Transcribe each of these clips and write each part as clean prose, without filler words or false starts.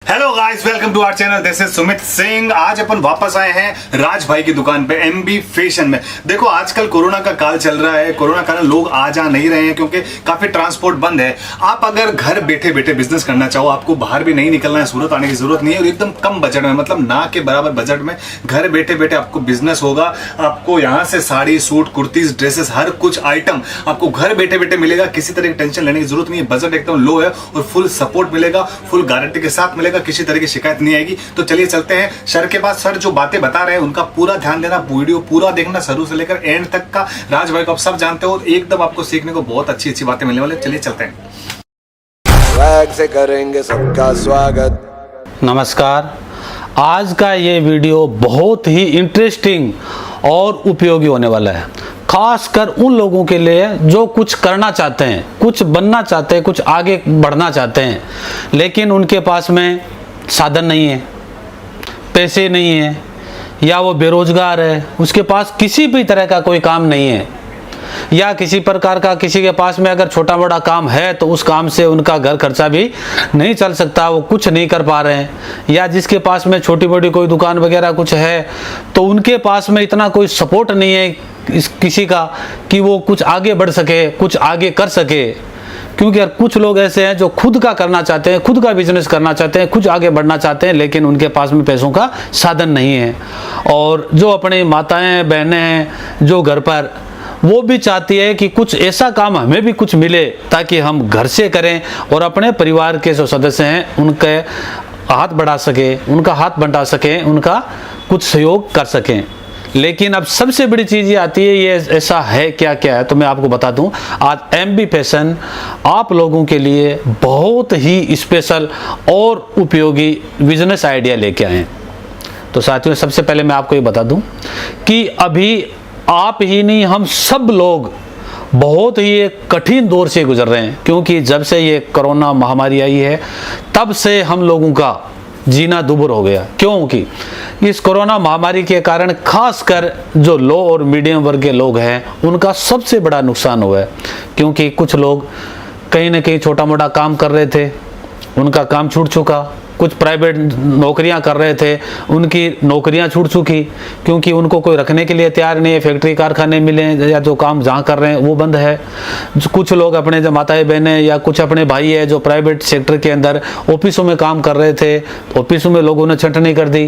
Hello guys, welcome to our channel. This is Sumit Singh. आज अपन वापस आए हैं राज भाई की दुकान पे एमबी फैशन में। देखो, आजकल कोरोना का काल चल रहा है। कोरोना कारण लोग आ जा नहीं रहे हैं क्योंकि काफी ट्रांसपोर्ट बंद है। आप अगर घर बैठे बैठे बिजनेस करना चाहो, आपको बाहर भी नहीं निकलना है, सूरत आने की जरूरत नहीं है और एकदम कम बजट में, मतलब ना के बराबर बजट में घर बैठे बैठे आपको बिजनेस होगा। आपको यहाँ से साड़ी, सूट, कुर्तीज, ड्रेसेस, हर कुछ आइटम आपको घर बैठे बैठे मिलेगा। किसी तरह की टेंशन लेने की जरूरत नहीं है। बजट एकदम लो है और फुल सपोर्ट मिलेगा, फुल गारंटी के साथ मिलेगा। किसी तरह की शिकायत नहीं आएगी। तो चलिए चलते हैं सर के पास। सर जो बातें बता रहे हैं उनका पूरा ध्यान देना, वीडियो पूरा देखना शुरू से लेकर एंड तक का। राज भाई को आप सब जानते हो, एकदम आपको सीखने को बहुत अच्छी अच्छी बातें मिलने वाली। चलिए चलते हैं। स्वैग से करेंगे सबका स्वागत। नमस्कार। आज का ये वीडियो बहुत ही इंटरेस्टिंग और उपयोगी होने वाला है, खासकर उन लोगों के लिए जो कुछ करना चाहते हैं, कुछ बनना चाहते हैं, कुछ आगे बढ़ना चाहते हैं, लेकिन उनके पास में साधन नहीं है, पैसे नहीं है, या वो बेरोजगार है, उसके पास किसी भी तरह का कोई काम नहीं है, या किसी प्रकार का किसी के पास में अगर छोटा बड़ा काम है तो उस काम से उनका घर खर्चा भी नहीं चल सकता, वो कुछ नहीं कर पा रहे हैं, या जिसके पास में छोटी बड़ी कोई दुकान वगैरह कुछ है तो उनके पास में इतना कोई सपोर्ट नहीं है किसी का कि वो कुछ आगे बढ़ सके, कुछ आगे कर सके। क्योंकि यार कुछ लोग ऐसे हैं जो खुद का करना चाहते हैं, खुद का बिजनेस करना चाहते हैं, खुद आगे बढ़ना चाहते हैं, लेकिन उनके पास में पैसों का साधन नहीं है। और जो अपनी माताएं बहनें हैं जो घर पर, वो भी चाहती है कि कुछ ऐसा काम हमें भी कुछ मिले ताकि हम घर से करें और अपने परिवार के जो सदस्य हैं उनके हाथ बढ़ा सके, उनका हाथ बंटा सकें, उनका कुछ सहयोग कर सकें। लेकिन अब सबसे बड़ी चीज़ ये आती है, ये ऐसा है क्या क्या है, तो मैं आपको बता दूं। आज एमबी फैशन आप लोगों के लिए बहुत ही स्पेशल और उपयोगी बिजनेस आइडिया लेके आए हैं। तो साथियों, सबसे पहले मैं आपको ये बता दूं कि अभी आप ही नहीं, हम सब लोग बहुत ही एक कठिन दौर से गुजर रहे हैं। क्योंकि जब से ये कोरोना महामारी आई है तब से हम लोगों का जीना दुभर हो गया। क्योंकि इस कोरोना महामारी के कारण खासकर जो लो और मीडियम वर्ग के लोग हैं उनका सबसे बड़ा नुकसान हुआ है। क्योंकि कुछ लोग कहीं ना कहीं छोटा मोटा काम कर रहे थे, उनका काम छूट चुका। कुछ प्राइवेट नौकरियां कर रहे थे, उनकी नौकरियां छूट चुकी क्योंकि उनको कोई रखने के लिए तैयार नहीं है। फैक्ट्री कारखाने मिले या जो काम जहां कर रहे हैं वो बंद है। कुछ लोग अपने जो माताएं बहनें या कुछ अपने भाई है जो प्राइवेट सेक्टर के अंदर ऑफिसों में काम कर रहे थे, ऑफिसों में लोगों ने छंटनी कर दी।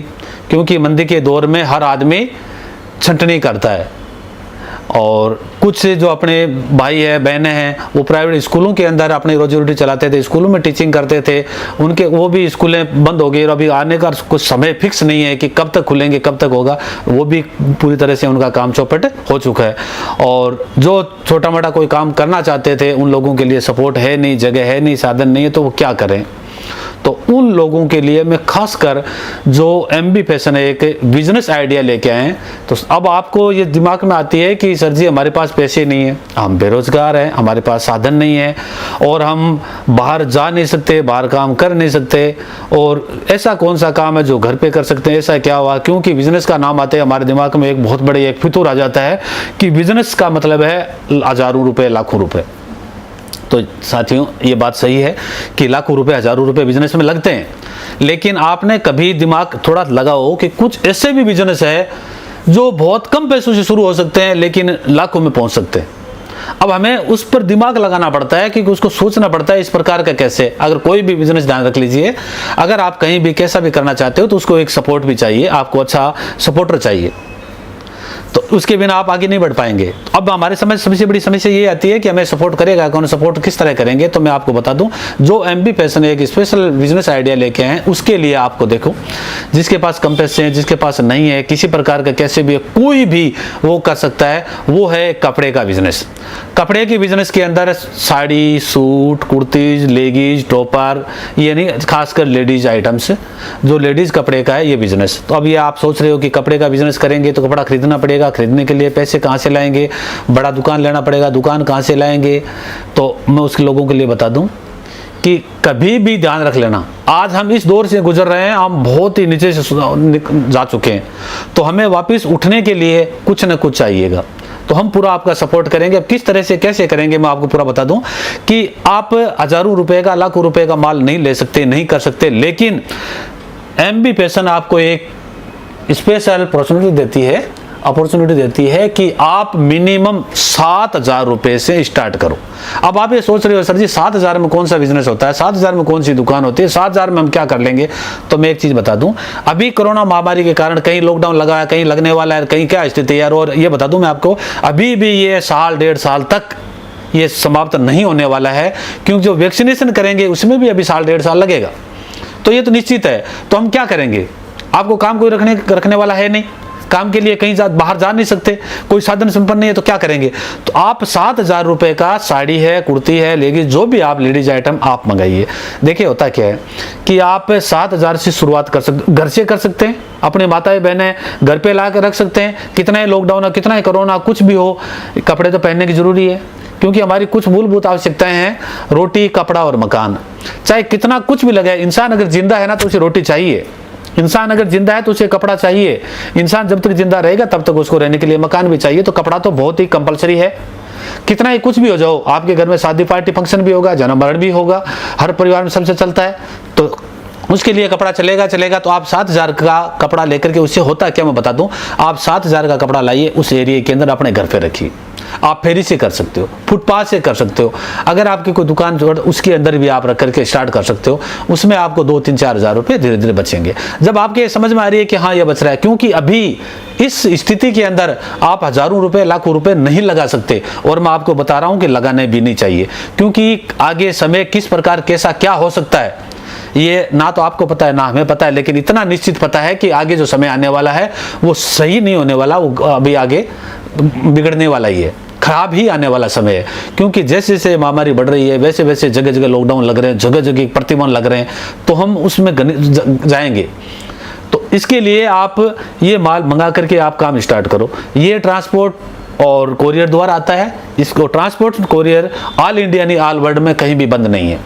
क्योंकि मंदी के दौर में हर आदमी छंटनी करता है। और कुछ जो अपने भाई है बहनें हैं वो प्राइवेट स्कूलों के अंदर अपनी रोजी रोटी चलाते थे, स्कूलों में टीचिंग करते थे, उनके वो भी स्कूलें बंद हो गई और अभी आने का कुछ समय फिक्स नहीं है कि कब तक खुलेंगे, कब तक होगा। वो भी पूरी तरह से उनका काम चौपट हो चुका है। और जो छोटा मोटा कोई काम करना चाहते थे उन लोगों के लिए सपोर्ट है नहीं, जगह है नहीं, साधन नहीं है, तो वो क्या करें। तो उन लोगों के लिए मैं खासकर जो एमबी फैशन है एक बिजनेस आइडिया लेके आए हैं। तो अब आपको ये दिमाग में आती है कि सर जी हमारे पास पैसे नहीं है, हम बेरोजगार हैं, हमारे पास साधन नहीं है और हम बाहर जा नहीं सकते, बाहर काम कर नहीं सकते, और ऐसा कौन सा काम है जो घर पे कर सकते हैं, ऐसा क्या हुआ। क्योंकि बिजनेस का नाम आते हमारे दिमाग में एक बहुत बड़ी एक फितूर आ जाता है कि बिजनेस का मतलब है हजारों रुपये, लाखों रुपये। तो साथियों, ये बात सही है कि लाखों रुपए, हजारों रुपए बिजनेस में लगते हैं, लेकिन आपने कभी दिमाग थोड़ा लगाओ कि कुछ ऐसे भी बिजनेस है जो बहुत कम पैसों से शुरू हो सकते हैं लेकिन लाखों में पहुंच सकते हैं। अब हमें उस पर दिमाग लगाना पड़ता है कि उसको सोचना पड़ता है इस प्रकार का कैसे। अगर कोई भी बिजनेस, ध्यान रख लीजिए, अगर आप कहीं भी कैसा भी करना चाहते हो तो उसको एक सपोर्ट भी चाहिए, आपको अच्छा सपोर्टर चाहिए, तो उसके बिना आप आगे नहीं बढ़ पाएंगे। अब हमारे समझ सबसे बड़ी समस्या ये आती है कि हमें सपोर्ट करेगा कौन, सपोर्ट किस तरह करेंगे। तो मैं आपको बता दूं, जो एमबी फैशन एक स्पेशल बिजनेस आइडिया लेके हैं उसके लिए आपको देखो, जिसके पास कम पैसे हैं, जिसके पास नहीं है, किसी प्रकार का कैसे भी कोई भी वो कर सकता है, वो है कपड़े का बिजनेस। कपड़े के बिजनेस के अंदर sari, suit, kurtis, leggings, topper, यानी खासकर लेडीज आइटम्स, जो लेडीज कपड़े का है ये बिजनेस। तो अब ये आप सोच रहे हो कि कपड़े का बिजनेस करेंगे तो कपड़ा खरीदना पड़ेगा, खरीदने के लिए पैसे कहाँ से लाएंगे, बड़ा दुकान लेना पड़ेगा, दुकान कहाँ से लाएंगे। तो मैं उसके लोगों के लिए बता दूं कि कभी भी ध्यान रख लेना, आज हम इस दौर से गुजर रहे हैं, हम बहुत ही नीचे से जा चुके हैं, तो हमें वापस उठने के लिए कुछ न कुछ चाहिएगा। तो हम पूरा आपका सपोर्ट करेंगे। अब किस तरह से कैसे करेंगे मैं आपको पूरा बता दूं कि आप हजारों रुपए का लाखों रुपए का माल नहीं ले सकते, नहीं कर सकते, लेकिन एमबी फैशन आपको एक स्पेशल अपॉर्चुनिटी देती है कि आप मिनिमम 7,000 रुपए से स्टार्ट करो। अब आप ये सोच रहे हो सर जी 7,000 में कौन सा बिजनेस होता है, 7,000 में कौन सी दुकान होती है, 7,000 में हम क्या कर लेंगे। तो मैं एक चीज बता दूं, अभी कोरोना महामारी के कारण कहीं लॉकडाउन लगा है, कहीं लगने वाला है, कहीं क्या स्थिति है यार। और ये बता दूं मैं आपको, अभी भी ये साल 1.5 साल तक ये समाप्त नहीं होने वाला है, क्योंकि जो वैक्सीनेशन करेंगे उसमें भी अभी साल 1.5 साल लगेगा। तो ये तो निश्चित है। तो हम क्या करेंगे, आपको काम कोई रखने वाला है नहीं, काम के लिए कहीं बाहर जा नहीं सकते, कोई साधन संपन्न नहीं है, तो क्या करेंगे। तो आप 7,000 रुपए का साड़ी है, कुर्ती है, लेगीज, जो भी आप लेडीज आइटम आप मंगाइए। देखिए होता क्या है कि आप 7,000 से शुरुआत कर सकते, घर से कर सकते हैं, अपने माताएं बहनें घर पे ला कर रख सकते हैं। कितना ही लॉकडाउन है, कितना ही कोरोना कुछ भी हो, कपड़े तो पहनने की जरूरी है, क्योंकि हमारी कुछ मूलभूत आवश्यकताएं हैं, रोटी, कपड़ा और मकान। चाहे कितना कुछ भी लगे, इंसान अगर जिंदा है ना तो उसे रोटी चाहिए, इंसान अगर जिंदा है तो उसे कपड़ा चाहिए, इंसान जब तक जिंदा रहेगा तब तक उसको रहने के लिए मकान भी चाहिए। तो कपड़ा तो बहुत ही कंपलसरी है। कितना ही कुछ भी हो जाओ, आपके घर में शादी पार्टी फंक्शन भी होगा, जन्म मरण भी होगा, हर परिवार में सबसे चलता है, तो उसके लिए कपड़ा चलेगा। तो आप 7,000 का कपड़ा लेकर के, उससे होता क्या मैं बता दूं, आप 7,000 का कपड़ा लाइए, उस एरिया के अंदर अपने घर पे रखिए। आप फेरी से कर सकते हो, फुटपाथ से कर सकते हो, अगर आपकी कोई दुकान उसके अंदर भी आप रख करके स्टार्ट कर सकते हो। उसमें आपको 2-3-4 हज़ार रुपये धीरे धीरे बचेंगे, जब आपके समझ में आ रही है कि हाँ ये बच रहा है। क्योंकि अभी इस स्थिति के अंदर आप हजारों रुपए, लाखों रुपए नहीं लगा सकते, और मैं आपको बता रहा हूं कि लगाने भी नहीं चाहिए, क्योंकि आगे समय किस प्रकार कैसा क्या हो सकता है ये ना तो आपको पता है ना हमें पता है। लेकिन इतना निश्चित पता है कि आगे जो समय आने वाला है वो सही नहीं होने वाला, वो अभी आगे बिगड़ने वाला ही है, खराब ही आने वाला समय है। क्योंकि जैसे जैसे महामारी बढ़ रही है, वैसे वैसे जगह जगह लॉकडाउन लग रहे हैं, जगह जगह प्रतिबंध लग रहे हैं, तो हम उसमें जाएंगे। तो इसके लिए आप ये माल मंगा करके आप काम स्टार्ट करो। ये ट्रांसपोर्ट और कोरियर द्वारा आता है। इसको ट्रांसपोर्ट कोरियर ऑल इंडिया नहीं, ऑल वर्ल्ड में कहीं भी बंद नहीं है,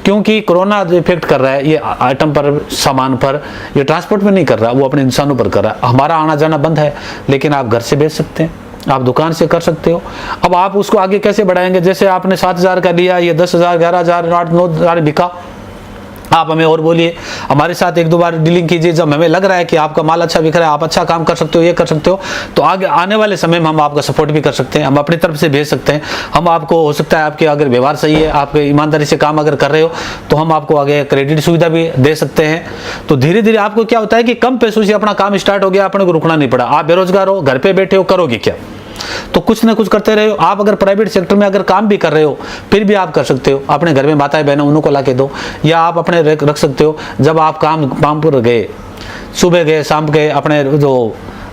क्योंकि कोरोना जो इफेक्ट कर रहा है ये आइटम पर, सामान पर, ये ट्रांसपोर्ट में नहीं कर रहा, वो अपने इंसानों पर कर रहा है। हमारा आना जाना बंद है, लेकिन आप घर से भेज सकते हैं, आप दुकान से कर सकते हो। अब आप उसको आगे कैसे बढ़ाएंगे, जैसे आपने 7,000 का लिया, ये 10,000, 11,000, 8-9,000 बिका, आप हमें और बोलिए, हमारे साथ 1-2 बार डीलिंग कीजिए। जब हमें लग रहा है कि आपका माल अच्छा बिक रहा है, आप अच्छा काम कर सकते हो, ये कर सकते हो, तो आगे आने वाले समय में हम आपका सपोर्ट भी कर सकते हैं, हम अपनी तरफ से भेज सकते हैं। हम आपको, हो सकता है आपके अगर व्यवहार सही है, आप ईमानदारी से काम अगर कर रहे हो, तो हम आपको आगे क्रेडिट सुविधा भी दे सकते हैं। तो धीरे धीरे आपको क्या होता है कि कम पैसों से अपना काम स्टार्ट हो गया, अपने को रुकना नहीं पड़ा। आप बेरोजगार हो, घर पे बैठे हो, करोगे क्या, तो कुछ ना कुछ करते रहे हो। आप अगर प्राइवेट सेक्टर में अगर काम भी कर रहे हो, फिर भी आप कर सकते हो, अपने घर में माताएं बहनें उनको ला के दो, या आप अपने रख सकते हो। जब आप काम पर गए, सुबह गए, शाम गए, अपने जो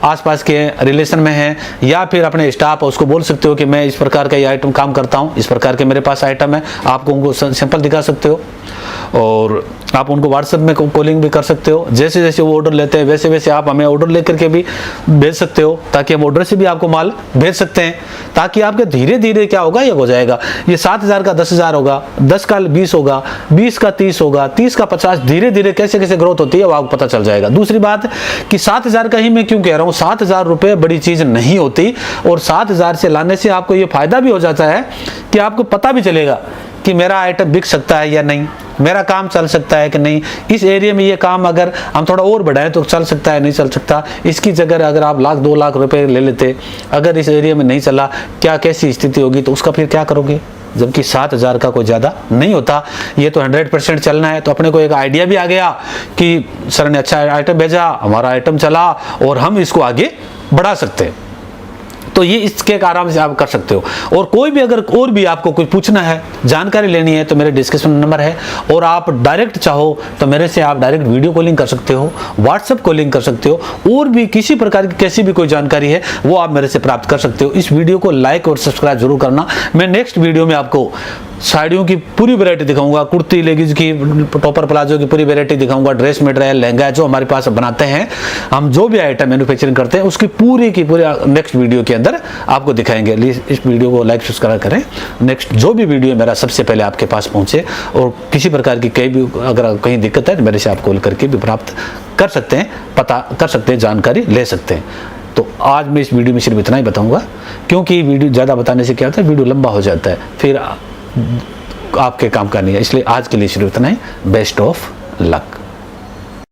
आसपास के रिलेशन में हैं, या फिर अपने स्टाफ उसको बोल सकते हो कि मैं इस प्रकार का ये आइटम काम करता हूँ, इस प्रकार के मेरे पास आइटम है, आपको उनको सैंपल दिखा सकते हो। और आप उनको व्हाट्सएप में कॉलिंग भी कर सकते हो। जैसे जैसे वो ऑर्डर लेते हैं वैसे वैसे आप हमें ऑर्डर लेकर के भी भेज सकते हो, ताकि हम ऑर्डर से भी आपको माल भेज सकते हैं, ताकि आपके धीरे धीरे क्या होगा, ये हो जाएगा। ये 7,000 का 10,000 होगा, 10 का 20 होगा, 20 का 30 होगा, 30 का 50, धीरे धीरे कैसे कैसे ग्रोथ होती है वो आपको पता चल जाएगा। दूसरी बात कि 7,000 का ही मैं क्यों कह रहा हूँ, 7,000 रुपये बड़ी चीज नहीं होती, और 7,000 से लाने से आपको ये फायदा भी हो जाता है कि आपको पता भी चलेगा कि मेरा आइटम बिक सकता है या नहीं, मेरा काम चल सकता है कि नहीं, इस एरिया में ये काम अगर हम थोड़ा और बढ़ाएं तो चल सकता है नहीं चल सकता। इसकी जगह अगर आप 1-2 लाख रुपए ले लेते, अगर इस एरिया में नहीं चला, क्या कैसी स्थिति होगी, तो उसका फिर क्या करोगे। जबकि 7,000 का कोई ज़्यादा नहीं होता, ये तो 100% चलना है। तो अपने को एक आइडिया भी आ गया कि सर ने अच्छा आइटम भेजा, हमारा आइटम चला, और हम इसको आगे बढ़ा सकते हैं। तो ये इसके आराम से आप कर सकते हो। और कोई भी अगर और भी आपको कुछ पूछना है, जानकारी लेनी है, तो मेरे डिस्क्रिप्शन नंबर है, और आप डायरेक्ट चाहो तो मेरे से आप डायरेक्ट वीडियो कॉलिंग कर सकते हो, व्हाट्सएप कॉलिंग कर सकते हो, और भी किसी प्रकार की कैसी भी कोई जानकारी है वो आप मेरे से प्राप्त कर सकते हो। इस वीडियो को लाइक और सब्सक्राइब जरूर करना। मैं नेक्स्ट वीडियो में आपको साड़ियों की पूरी वैरायटी दिखाऊंगा, कुर्ती, लेगीज की, टॉपर प्लाजो की पूरी वैरायटी दिखाऊंगा, ड्रेस मटेरियल, लहंगा जो हमारे पास बनाते हैं हम, जो भी आइटम मैन्युफैक्चरिंग करते हैं, उसकी पूरी की पूरी नेक्स्ट वीडियो के अंदर आपको दिखाएंगे। इस वीडियो को लाइक सब्सक्राइब करें, नेक्स्ट जो भी वीडियो मेरा सबसे पहले आपके पास पहुंचे। और किसी प्रकार की कहीं भी अगर कहीं दिक्कत है तो मेरे से आप कॉल करके भी प्राप्त कर सकते हैं, पता कर सकते हैं, जानकारी ले सकते हैं। तो आज मैं इस वीडियो में सिर्फ इतना ही बताऊंगा, क्योंकि वीडियो ज़्यादा बताने से क्या होता है, वीडियो लंबा हो जाता है, फिर आपके काम का नहीं है। इसलिए आज के लिए सिर्फ इतना ही। Best of luck.